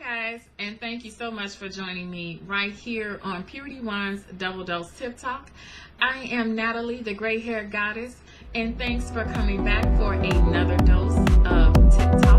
guys, and thank you so much for joining me right here on puriteeone's Double Dose Tip Talk. I am Natalie, the gray haired goddess, and thanks for coming back for another dose of Tip Talk.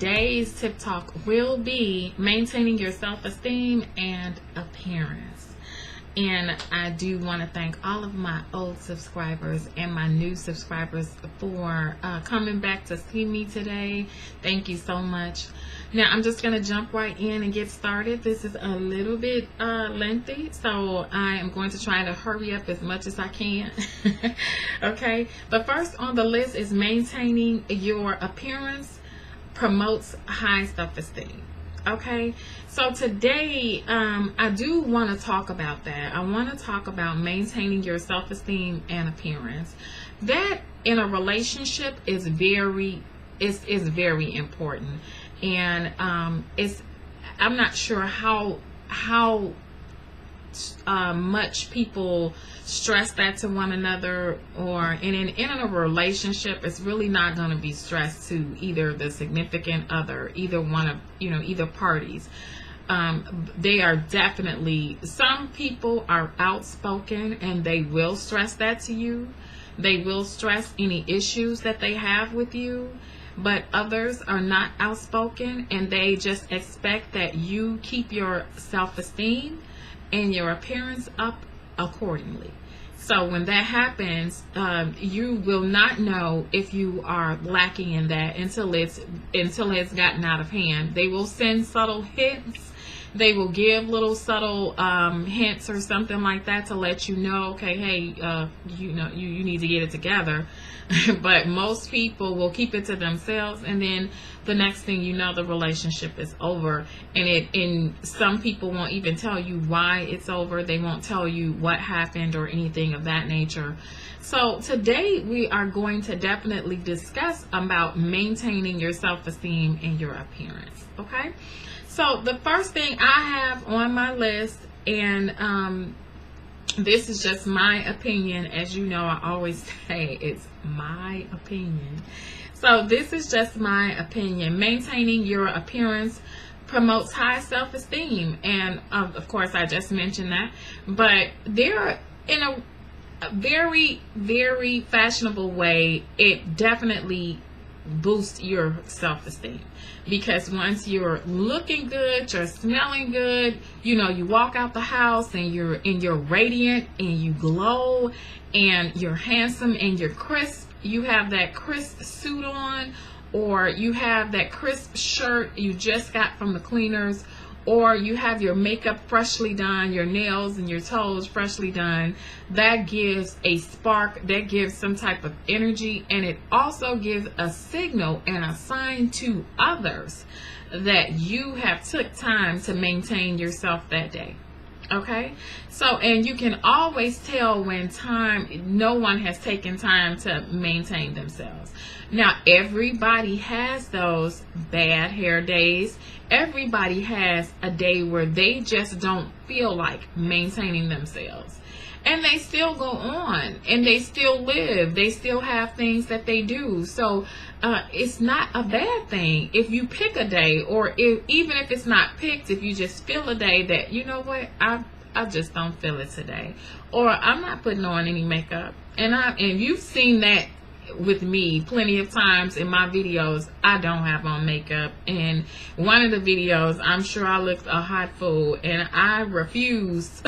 Today's tip talk will be maintaining your self-esteem and appearance. And I do want to thank all of my old subscribers and my new subscribers for coming back to see me today. Thank you so much. Now I'm just going to jump right in and get started. This is a little bit lengthy, so I am going to try to hurry up as much as I can. Okay, but first on the list is maintaining your appearance promotes high self-esteem. Okay, so today I do want to talk about that. I want to talk about maintaining your self-esteem and appearance. That in a relationship is very important, and I'm not sure how much people stress that to one another, or in a relationship, it's really not going to be stressed to either the significant other, either one of either parties. They are definitely, some people are outspoken and they will stress that to you. They will stress any issues that they have with you, but others are not outspoken and they just expect that you keep your self-esteem and your appearance up accordingly. So when that happens, you will not know if you are lacking in that until it's gotten out of hand. They will send subtle hints. They will give little subtle hints or something like that to let you know, okay, hey, you need to get it together. But most people will keep it to themselves, and then the next thing you know, the relationship is over. And some people won't even tell you why it's over. They won't tell you what happened or anything of that nature. So today we are going to definitely discuss about maintaining your self-esteem and your appearance. Okay, so the first thing I have on my list, and this is just my opinion. As you know, I always say it's my opinion. So this is just my opinion. Maintaining your appearance promotes high self-esteem. And of course, I just mentioned that. But there, in a very, very fashionable way, it definitely boosts your self-esteem, because once you're looking good, you're smelling good, you walk out the house and you're radiant and you glow and you're handsome and you're crisp. You have that crisp suit on, or you have that crisp shirt you just got from the cleaners, or you have your makeup freshly done, your nails and your toes freshly done. That gives a spark, that gives some type of energy, and it also gives a signal and a sign to others that you have took time to maintain yourself that day. Okay, so, and you can always tell when no one has taken time to maintain themselves. Now, everybody has those bad hair days. Everybody has a day where they just don't feel like maintaining themselves. And they still go on and they still live. They still have things that they do. So it's not a bad thing if you pick a day, or even if it's not picked, if you just feel a day that, you know what, I just don't feel it today, or I'm not putting on any makeup. And you've seen that with me plenty of times in my videos. I don't have on makeup. And one of the videos, I'm sure I looked a hot fool, and I refused.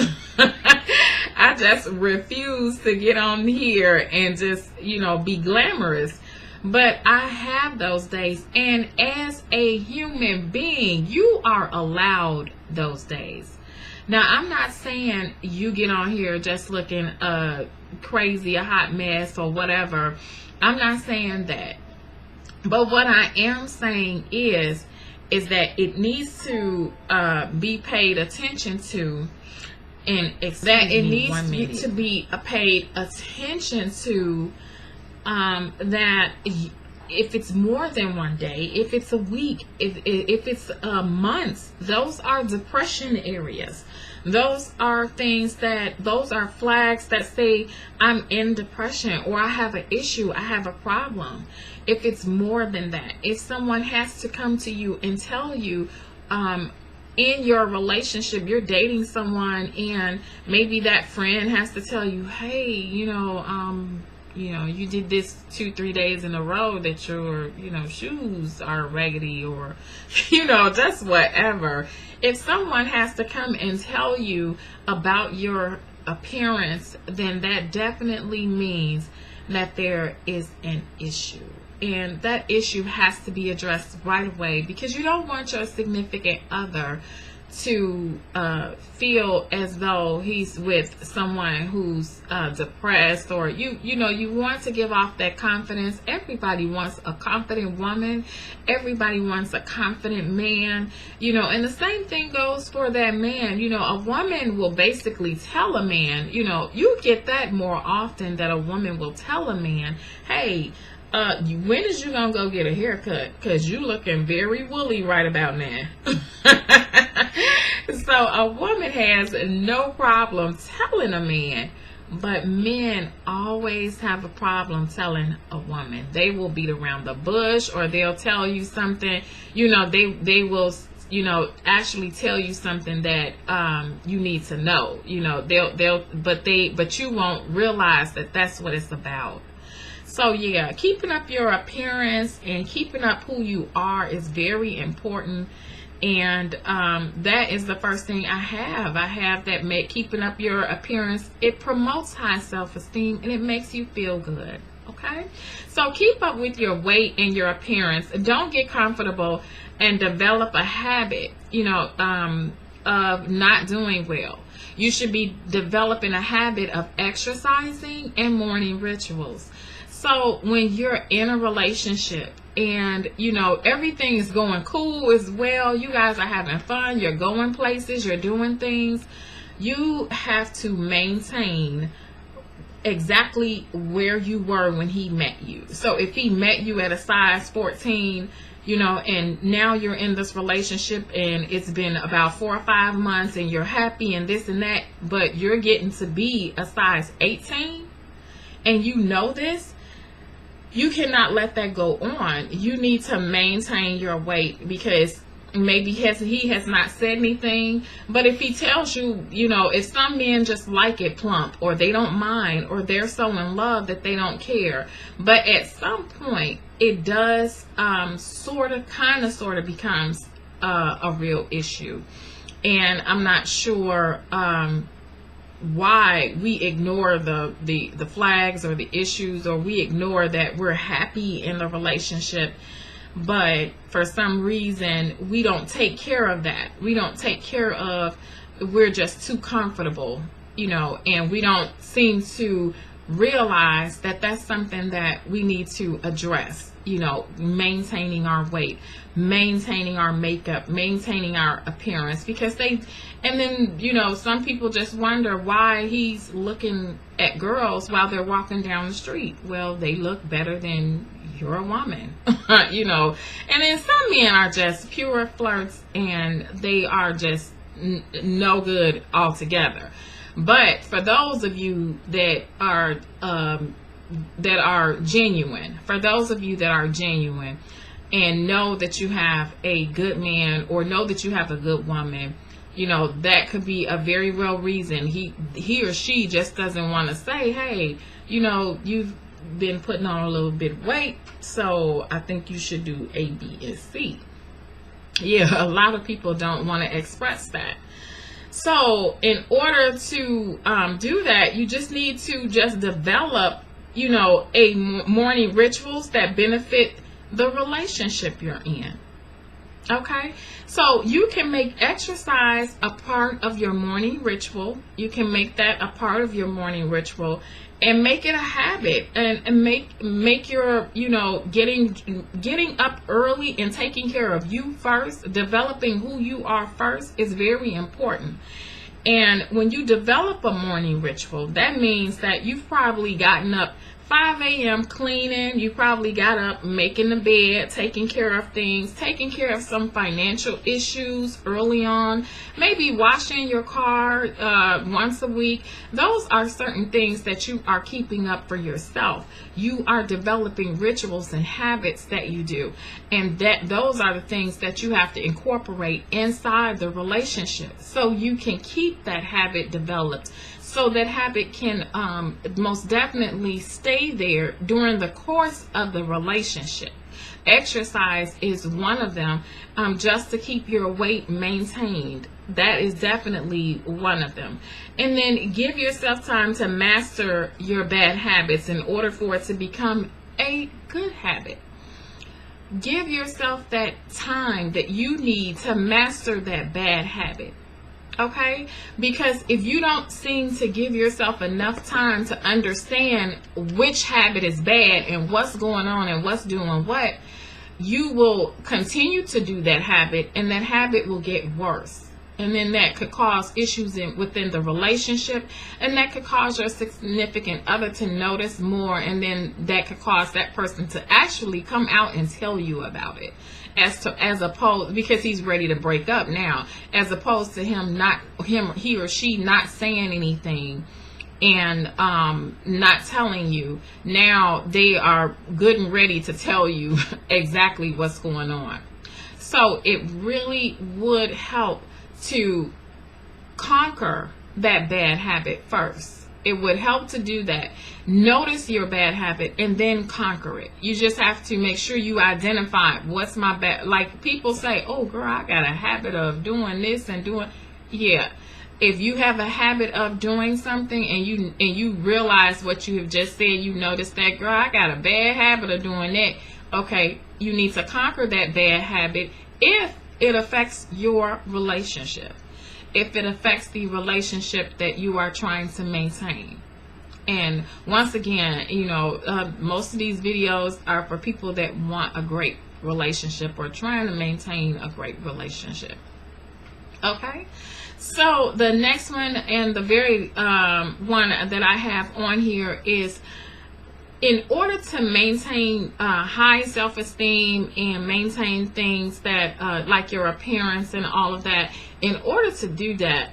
I just refuse to get on here and just, be glamorous. But I have those days, and as a human being, you are allowed those days. Now, I'm not saying you get on here just looking crazy, a hot mess or whatever. I'm not saying that. But what I am saying is that it needs to be paid attention to, and that it needs to be paid attention to, that if it's more than one day, if it's a week, if it's months, those are depression areas. Those are those are flags that say I'm in depression, or I have an issue, I have a problem. If it's more than that, if someone has to come to you and tell you, in your relationship, you're dating someone, and maybe that friend has to tell you, hey, you did this 2-3 days in a row that your, shoes are raggedy, or, just whatever. If someone has to come and tell you about your appearance, then that definitely means that there is an issue. And that issue has to be addressed right away, because you don't want your significant other to feel as though he's with someone who's depressed, or you want to give off that confidence. Everybody wants a confident woman. Everybody wants a confident man, and the same thing goes for that man. A woman will basically tell a man, you get that more often, that a woman will tell a man, hey, when is you gonna go get a haircut? Because you looking very woolly right about now. So a woman has no problem telling a man, but men always have a problem telling a woman. They will beat around the bush, or they'll tell you something, they will, actually tell you something that you need to know. But you won't realize that that's what it's about. So yeah, keeping up your appearance and keeping up who you are is very important. And that is the first thing I have. That keeping up your appearance, it promotes high self-esteem, and it makes you feel good. Okay? So keep up with your weight and your appearance. Don't get comfortable and develop a habit, of not doing well. You should be developing a habit of exercising and morning rituals. So when you're in a relationship and, everything is going cool as well, you guys are having fun, you're going places, you're doing things, you have to maintain exactly where you were when he met you. So if he met you at a size 14, and now you're in this relationship and it's been about 4 or 5 months and you're happy and this and that, but you're getting to be a size 18 and this, you cannot let that go on. You need to maintain your weight, because maybe he has not said anything, but if he tells you, if some men just like it plump, or they don't mind, or they're so in love that they don't care, but at some point it does sort of becomes a real issue. And I'm not sure why we ignore the flags or the issues, or we ignore that we're happy in the relationship, but for some reason we don't take care of that. We're just too comfortable, and we don't seem to realize that that's something that we need to address. Maintaining our weight, maintaining our makeup, maintaining our appearance, because some people just wonder why he's looking at girls while they're walking down the street. Well, they look better than you're a woman, and then some men are just pure flirts, and they are just no good altogether. But for those of you that are genuine, and know that you have a good man, or know that you have a good woman, that could be a very real reason he or she just doesn't want to say, hey, you've been putting on a little bit of weight, so I think you should do A, B, and C. Yeah, a lot of people don't want to express that. So in order to do that, you just need to just develop a morning rituals that benefit the relationship you're in. Okay, so you can make exercise a part of your morning ritual. You can make that a part of your morning ritual, and make it a habit, and make your getting up early and taking care of you first, developing who you are first, is very important. And when you develop a morning ritual, that means that you've probably gotten up 5 a.m. cleaning, you probably got up, making the bed, taking care of things, taking care of some financial issues early on, maybe washing your car once a week. Those are certain things that you are keeping up for yourself. You are developing rituals and habits that you do, and those are the things that you have to incorporate inside the relationship so you can keep that habit developed, so that habit can most definitely stay there during the course of the relationship. Exercise is one of them, just to keep your weight maintained. That is definitely one of them. And then give yourself time to master your bad habits in order for it to become a good habit. Give yourself that time that you need to master that bad habit. Okay? Because if you don't seem to give yourself enough time to understand which habit is bad and what's going on and what's doing what, you will continue to do that habit, and that habit will get worse. And then that could cause issues within the relationship, and that could cause your significant other to notice more, and then that could cause that person to actually come out and tell you about it, as opposed, because he's ready to break up now, as opposed to he or she not saying anything and not telling you. Now they are good and ready to tell you exactly what's going on. So it really would help to conquer that bad habit first. It would help to do that. Notice your bad habit and then conquer it. You just have to make sure you identify what's my bad. Like people say, oh girl, I got a habit of doing this and doing. Yeah. If you have a habit of doing something and you realize what you have just said, you notice that, girl, I got a bad habit of doing that. Okay, you need to conquer that bad habit if it affects your relationship, if it affects the relationship that you are trying to maintain. And once again, most of these videos are for people that want a great relationship or trying to maintain a great relationship. Okay, so the next one, and the very one that I have on here, is in order to maintain high self-esteem and maintain things that like your appearance and all of that, in order to do that,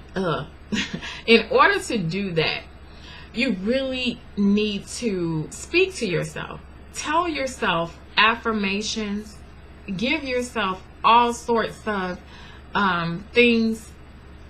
you really need to speak to yourself. Tell yourself affirmations. Give yourself all sorts of things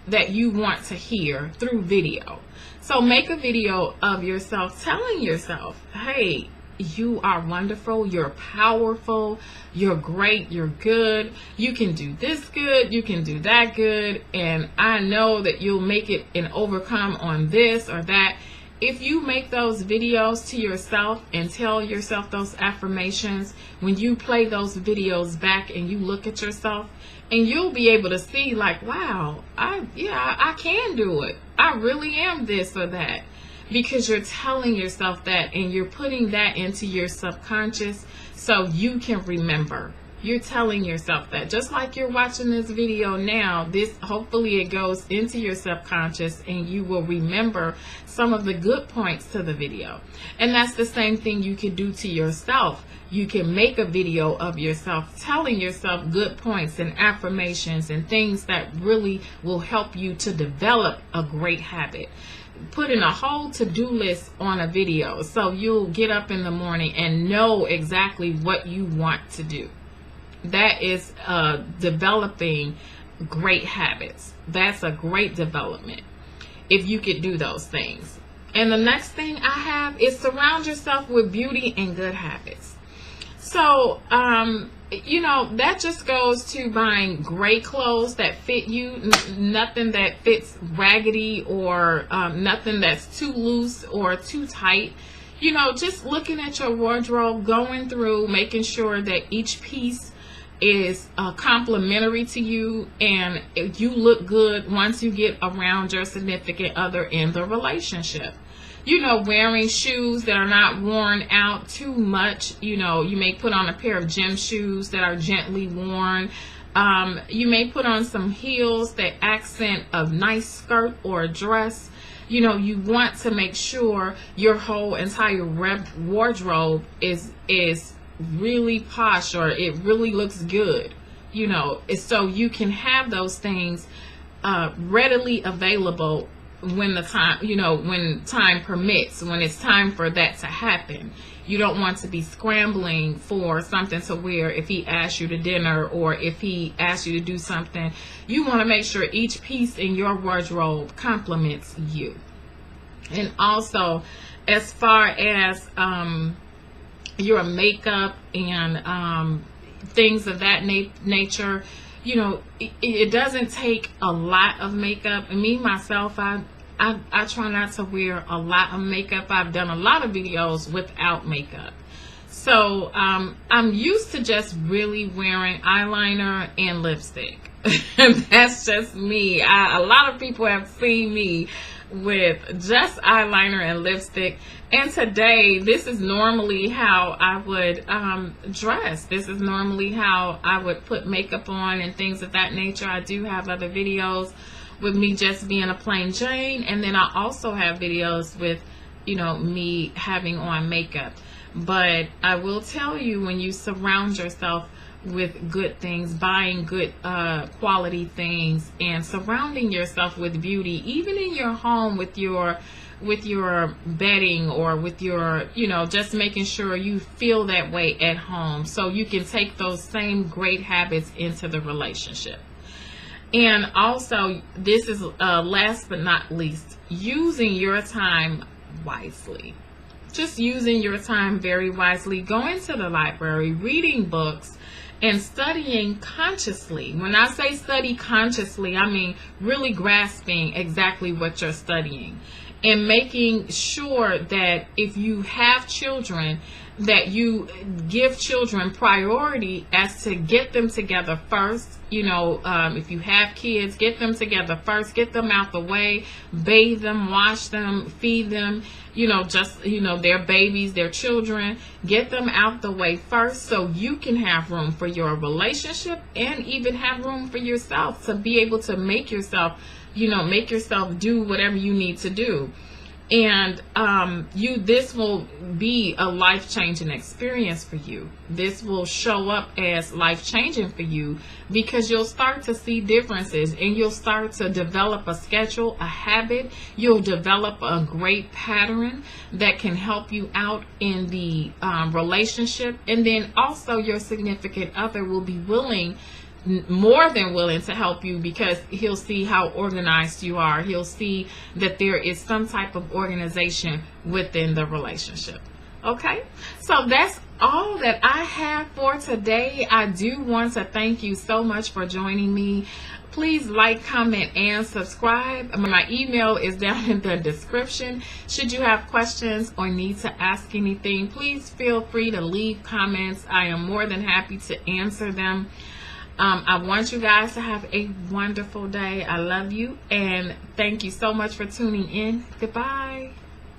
that you want to hear through video. So make a video of yourself telling yourself, hey, you are wonderful, you're powerful, you're great, you're good, you can do this good, you can do that good, and I know that you'll make it and overcome on this or that. If you make those videos to yourself and tell yourself those affirmations, when you play those videos back and you look at yourself, and you'll be able to see like, wow, I can do it. I really am this or that. Because you're telling yourself that, and you're putting that into your subconscious so you can remember. You're telling yourself that. Just like you're watching this video now, hopefully it goes into your subconscious and you will remember some of the good points to the video. And that's the same thing you can do to yourself. You can make a video of yourself telling yourself good points and affirmations and things that really will help you to develop a great habit. Putting a whole to-do list on a video so you'll get up in the morning and know exactly what you want to do. That is developing great habits. That's a great development if you could do those things. And the next thing I have is surround yourself with beauty and good habits. So, that just goes to buying great clothes that fit you, nothing that fits raggedy or nothing that's too loose or too tight. Just looking at your wardrobe, going through, making sure that each piece is complimentary to you and you look good once you get around your significant other in the relationship. Wearing shoes that are not worn out too much. You may put on a pair of gym shoes that are gently worn. You may put on some heels that accent a nice skirt or a dress. you want to make sure your whole entire wardrobe is really posh, or it really looks good, so you can have those things readily available when the time, when time permits, when it's time for that to happen. You don't want to be scrambling for something to wear if he asks you to dinner, or if he asks you to do something. You want to make sure each piece in your wardrobe complements you. And also, as far as your makeup and things of that nature, it doesn't take a lot of makeup. And me, myself, I try not to wear a lot of makeup. I've done a lot of videos without makeup. So I'm used to just really wearing eyeliner and lipstick. That's just me. A lot of people have seen me with just eyeliner and lipstick. And today, this is normally how I would dress. This is normally how I would put makeup on and things of that nature. I do have other videos with me just being a plain Jane, and then I also have videos with me having on makeup. But I will tell you, when you surround yourself with good things, buying good quality things, and surrounding yourself with beauty, even in your home, with your bedding, or with your just making sure you feel that way at home, so you can take those same great habits into the relationship. And also, this is last but not least, using your time wisely. Just using your time very wisely, going to the library, reading books, and studying consciously. When I say study consciously, I mean really grasping exactly what you're studying, and making sure that if you have children, that you give children priority as to get them together first. If you have kids, get them together first, get them out the way, bathe them, wash them, feed them, their babies, their children, get them out the way first, so you can have room for your relationship, and even have room for yourself to be able to make yourself do whatever you need to do. And this will be a life-changing experience for you. This will show up as life-changing for you, because you'll start to see differences, and you'll start to develop a schedule, a habit. You'll develop a great pattern that can help you out in the relationship. And then also, your significant other will be more than willing to help you, because he'll see how organized you are. He'll see that there is some type of organization within the relationship. Okay, so that's all that I have for today. I do want to thank you so much for joining me. Please like, comment, and subscribe. My email is down in the description. Should you have questions or need to ask anything, please feel free to leave comments. I am more than happy to answer them. I want you guys to have a wonderful day. I love you, and thank you so much for tuning in. Goodbye.